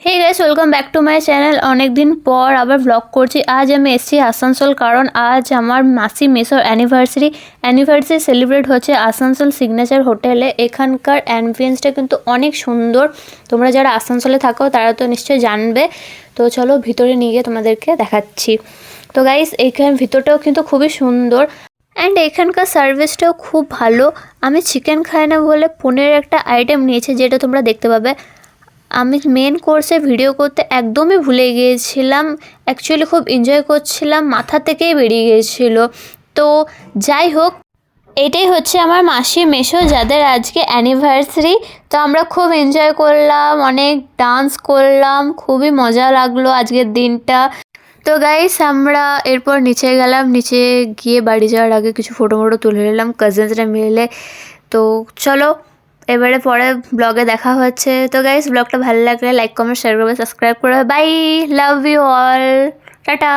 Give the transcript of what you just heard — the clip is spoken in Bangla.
Hey guys welcome back to my channel. अनेक दिन पर आबार ब्लग करছি। आज আমি এসেছি আসানসোল, কারণ আজ আমার মাসি মেসোর অ্যানিভার্সারি সেলিব্রেট হচ্ছে আসানসোল সিগনেচার হোটেলে। এখানকার অ্যাম্বিয়েন্সটা কিন্তু অনেক সুন্দর। তোমরা যারা আসানসোলে থাকো তারা তো নিশ্চয়ই জানবে। তো চলো ভিতরে নিয়ে গিয়ে তোমাদেরকে দেখাচ্ছি। তো গাইস এইখানে ভিতরটাও কিন্তু খুবই সুন্দর অ্যান্ড এখানকার সার্ভিসটাও খুব ভালো। আমি চিকেন খাই না বলে পনিরের একটা আইটেম নিয়েছি, যেটা তোমরা দেখতে পাবে। আমি মেন কোর্সে ভিডিও করতে একদমই ভুলে গিয়েছিলাম। অ্যাকচুয়ালি খুব এনজয় করছিলাম, মাথা থেকেই বেরিয়ে গিয়েছিল। তো যাই হোক, এটাই হচ্ছে আমার মাসি মেসো যাদের আজকে অ্যানিভার্সারি। তো আমরা খুব এনজয় করলাম, অনেক ডান্স করলাম, খুবই মজা লাগলো আজকের দিনটা। তো গাইস আমরা এরপর নিচে গেলাম। নিচে গিয়ে বাড়ি যাওয়ার আগে কিছু ফটো তুলে নিলাম কাজিনসরা মিলে। তো চলো এবারে পরে ব্লগে দেখা হচ্ছে। তো গাইস ব্লগটা ভালো লাগলে লাইক কমেন্ট শেয়ার করবে, সাবস্ক্রাইব করবে। Bye, love you all, tata.